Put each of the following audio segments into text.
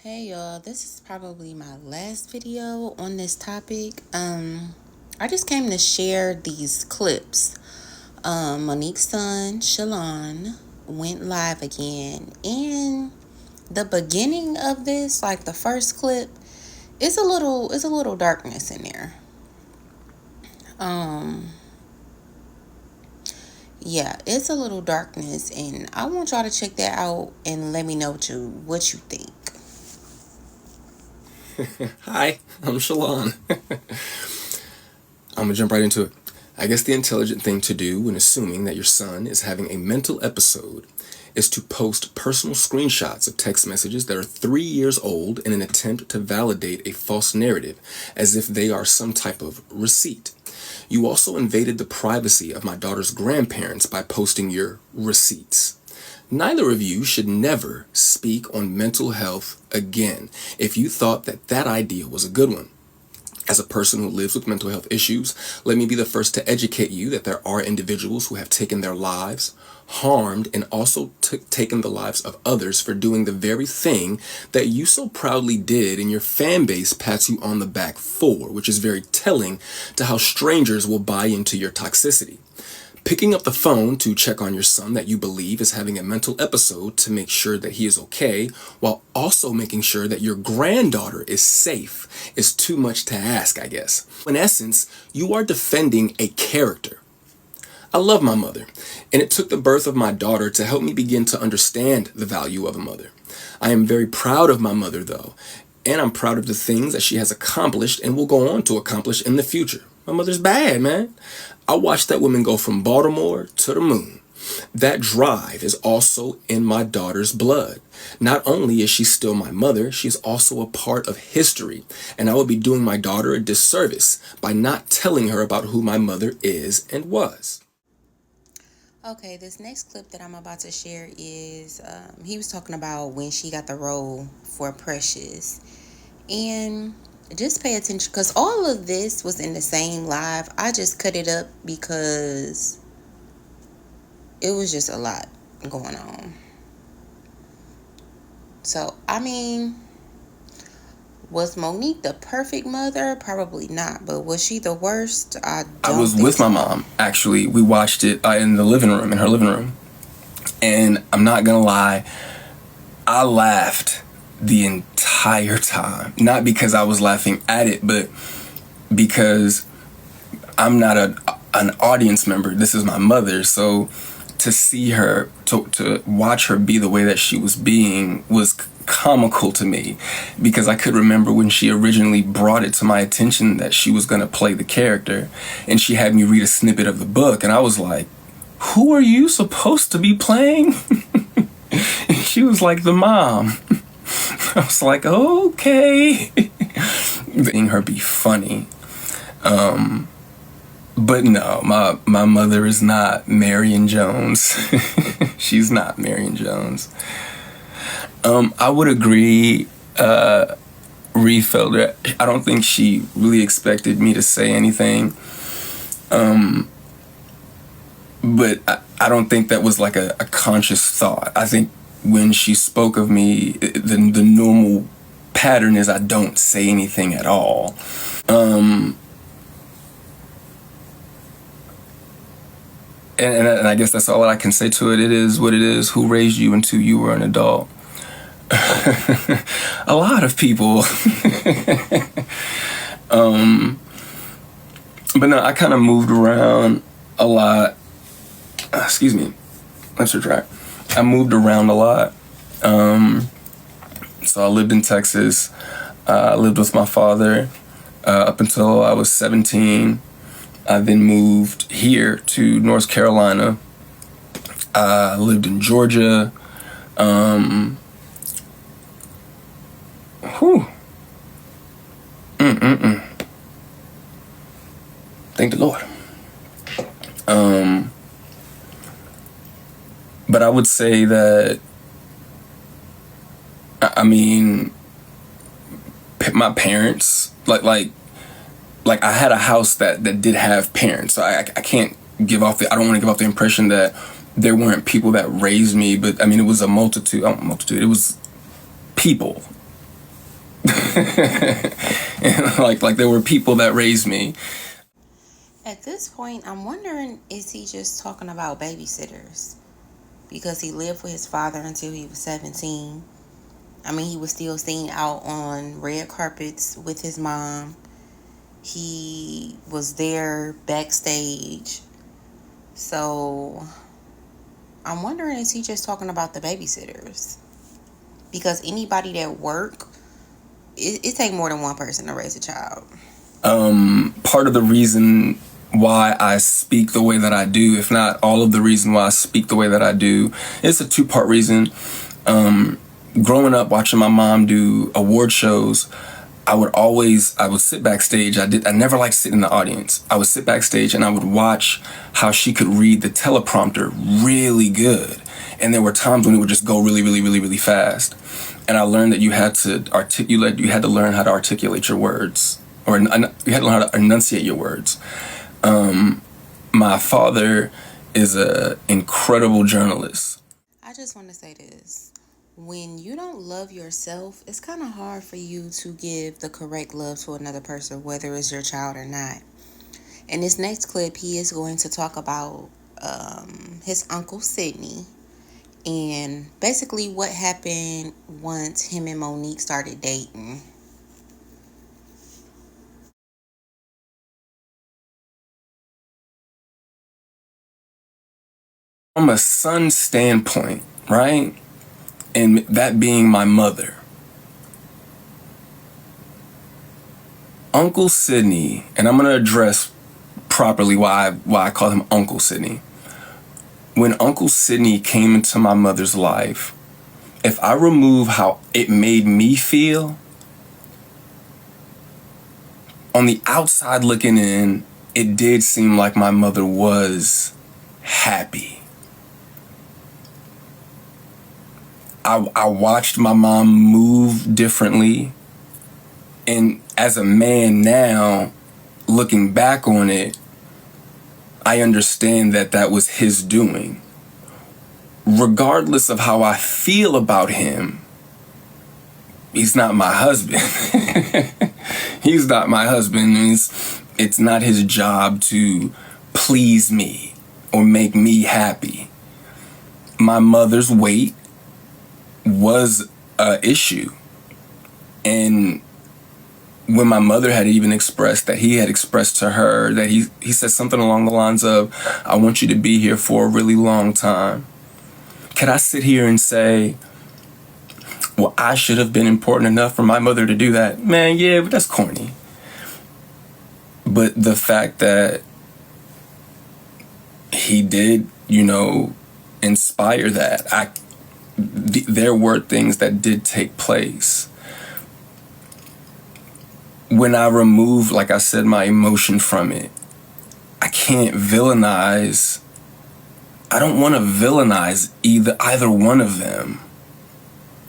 Hey y'all, this is probably my last video on this topic. I just came to share these clips. Monique's son, Shalon, went live again. And the beginning of this, like the first clip, is a little darkness in there. Yeah, it's a little darkness, and I want y'all to check that out and let me know what you think. Hi, I'm Shalon. I'm gonna jump right into it. I guess the intelligent thing to do when assuming that your son is having a mental episode is to post personal screenshots of text messages that are 3 years old in an attempt to validate a false narrative as if they are some type of receipt. You also invaded the privacy of my daughter's grandparents by posting your receipts. Neither of you should never speak on mental health again if you thought that that idea was a good one. As a person who lives with mental health issues, let me be the first to educate you that there are individuals who have taken their lives, harmed, and also taken the lives of others for doing the very thing that you so proudly did and your fan base pats you on the back for, which is very telling to how strangers will buy into your toxicity. Picking up the phone to check on your son that you believe is having a mental episode to make sure that he is okay, while also making sure that your granddaughter is safe, is too much to ask, I guess. In essence, you are defending a character. I love my mother, and it took the birth of my daughter to help me begin to understand the value of a mother. I am very proud of my mother, though, and I'm proud of the things that she has accomplished and will go on to accomplish in the future. My mother's bad, man. I watched that woman go from Baltimore to the moon. That drive is also in my daughter's blood. Not only is she still my mother, she's also a part of history, and I would be doing my daughter a disservice by not telling her about who my mother is and was. Okay, this next clip that I'm about to share is he was talking about when she got the role for Precious. And just pay attention because all of this was in the same live. I just cut it up because it was just a lot going on. So, I mean, was Monique the perfect mother? Probably not. But was she the worst? I was with my mom, actually. We watched it in the living room, in her living room. And I'm not gonna lie, I laughed the entire time. Not because I was laughing at it, but because I'm not an audience member. This is my mother. So to see her, to watch her be the way that she was being was comical to me, because I could remember when she originally brought it to my attention that she was going to play the character, and she had me read a snippet of the book, and I was like, who are you supposed to be playing? And she was like, the mom. I was like, okay. Seeing her be funny. But no, my mother is not Marion Jones. She's not Marion Jones. I would agree, Reed Felder. I don't think she really expected me to say anything. But I don't think that was like a conscious thought. I think when she spoke of me, the normal pattern is I don't say anything at all. And I guess that's all I can say to it. It is what it is. Who raised you until you were an adult? A lot of people. But no, I kind of moved around a lot. Excuse me. Let's try. I moved around a lot. So I lived in Texas. I lived with my father up until I was 17. I then moved here to North Carolina. I lived in Georgia. Thank the Lord. But I would say that, I mean, my parents, like I had a house that did have parents. So I can't give off I don't want to give off the impression that there weren't people that raised me, but I mean, it was a multitude, it was people And like there were people that raised me. At this point, I'm wondering, is he just talking about babysitters? Because he lived with his father until he was 17. I mean, he was still seen out on red carpets with his mom. He was there backstage. So I'm wondering, is he just talking about the babysitters? Because anybody that work, it take more than one person to raise a child. Part of the reason why I speak the way that I do, if not all of the reason why I speak the way that I do, it's a two-part reason. Growing up watching my mom do award shows, I would sit backstage. I never liked sitting in the audience. I would sit backstage and I would watch how she could read the teleprompter really good. And there were times when it would just go really, really, really, really fast. And I learned that you had to learn how to articulate your words, or you had to learn how to enunciate your words. My father is an incredible journalist. I just want to say this. When you don't love yourself, it's kind of hard for you to give the correct love to another person, whether it's your child or not. In this next clip, he is going to talk about his uncle Sydney and basically what happened once him and Monique started dating. From a son's standpoint, right? And that being my mother. Uncle Sydney, and I'm going to address properly why I call him Uncle Sydney. When Uncle Sydney came into my mother's life, if I remove how it made me feel, on the outside looking in, it did seem like my mother was happy. I watched my mom move differently. And as a man now, looking back on it, I understand that that was his doing. Regardless of how I feel about him, he's not my husband. He's not my husband. It's not his job to please me or make me happy. My mother's weight was an issue. And when my mother had even expressed that he had expressed to her that he said something along the lines of, I want you to be here for a really long time. Can I sit here and say, well, I should have been important enough for my mother to do that? Man, yeah, but that's corny. But the fact that he did, inspire that, there were things that did take place. When I remove, like I said, my emotion from it, I can't villainize. I don't want to villainize either one of them.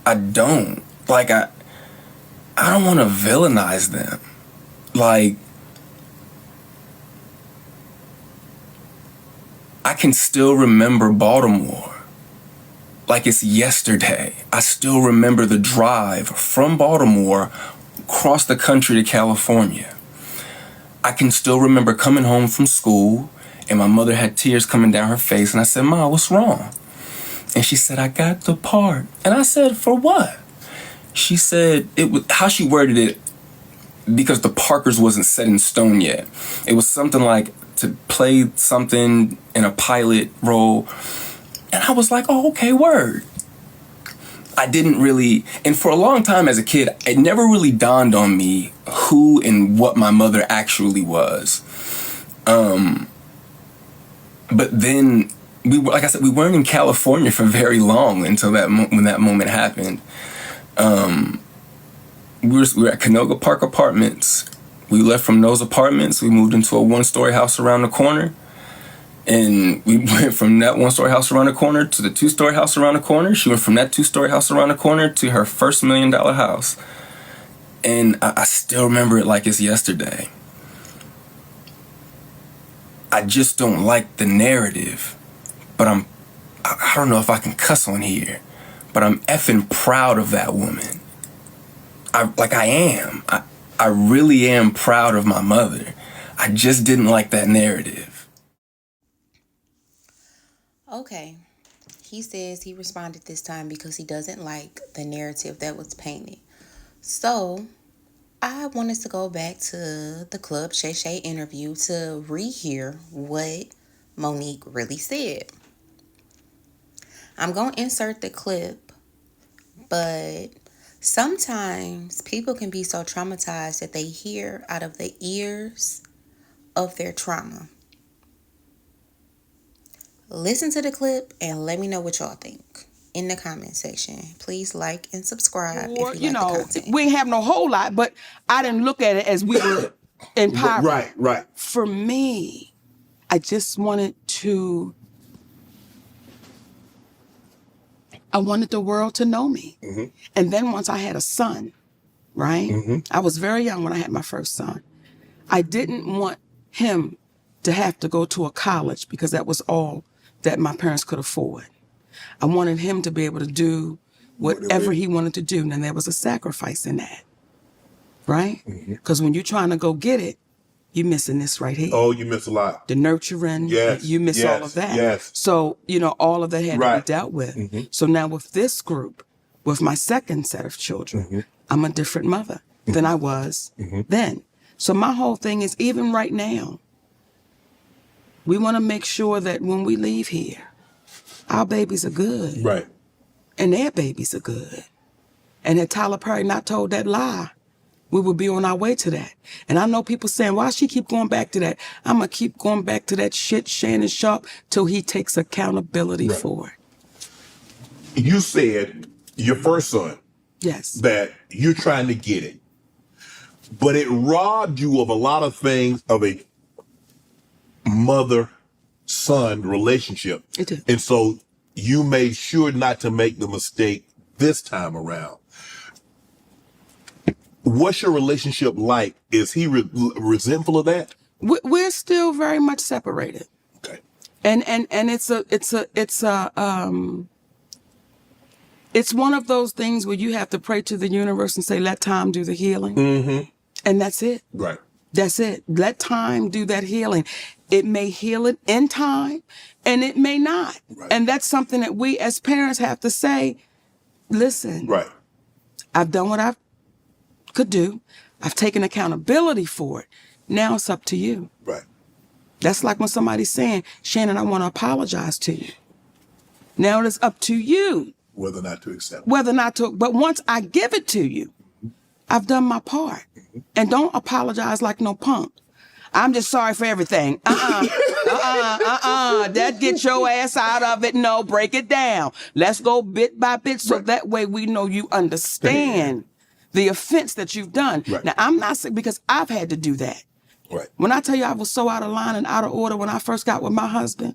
I don't. I don't want to villainize them. I can still remember Baltimore like it's yesterday. I still remember the drive from Baltimore across the country to California. I can still remember coming home from school and my mother had tears coming down her face and I said, Ma, what's wrong? And she said, I got the part. And I said, for what? She said, it was how she worded it, because the Parkers wasn't set in stone yet. It was something like to play something in a pilot role. And I was like, oh, okay, word. I didn't really, and for a long time as a kid, it never really dawned on me who and what my mother actually was. But then, like I said, we weren't in California for very long until when that moment happened. We were at Canoga Park Apartments. We left from those apartments. We moved into a one-story house around the corner. And we went from that one-story house around the corner to the two-story house around the corner. She went from that two-story house around the corner to her first $1 million house. And I still remember it like it's yesterday. I just don't like the narrative. But I don't know if I can cuss on here. But I'm effing proud of that woman. I am. I really am proud of my mother. I just didn't like that narrative. Okay. He says he responded this time because he doesn't like the narrative that was painted. So I wanted to go back to the Club Shay Shay interview to rehear what Monique really said. I'm going to insert the clip, but sometimes people can be so traumatized that they hear out of the ears of their trauma. Listen to the clip and let me know what y'all think in the comment section. Please like and subscribe if you like the content. We ain't have no whole lot, but I didn't look at it as we were in poverty. Right. For me, I just wanted the world to know me. Mm-hmm. And then once I had a son, right? Mm-hmm. I was very young when I had my first son. I didn't want him to have to go to a college because that was all that my parents could afford. I wanted him to be able to do whatever he wanted to do. And there was a sacrifice in that, right? Because when you're trying to go get it, you're missing this right here. Oh, you miss a lot. The nurturing, you miss all of that. Yes. So, all of that had to be dealt with. Mm-hmm. So now with this group, with my second set of children, I'm a different mother than I was then. So my whole thing is, even right now, we want to make sure that when we leave here, our babies are good. Right. And their babies are good. And had Tyler Perry not told that lie, we would be on our way to that. And I know people saying, why she keep going back to that? I'm going to keep going back to that shit, Shannon Sharp, till he takes accountability for it. You said your first son. Yes. That you're trying to get it. But it robbed you of a lot of things of a mother-son relationship. It did. And so you made sure not to make the mistake this time around. What's your relationship like? Is he resentful of that? We're still very much separated. Okay. And it's one of those things where you have to pray to the universe and say, let time do the healing. Mm-hmm. And that's it. Right. That's it. Let time do that healing. It may heal it in time and it may not. Right. And that's something that we as parents have to say, listen, right. I've done what I could do. I've taken accountability for it. Now it's up to you. Right. That's like when somebody's saying, Shannon, I want to apologize to you. Now it is up to you. Whether or not to accept it. But once I give it to you, I've done my part. And don't apologize like no punk. I'm just sorry for everything. That gets your ass out of it. No, break it down. Let's go bit by bit so that way we know you understand the offense that you've done. Right. Now, I'm not saying, because I've had to do that. Right. When I tell you I was so out of line and out of order when I first got with my husband,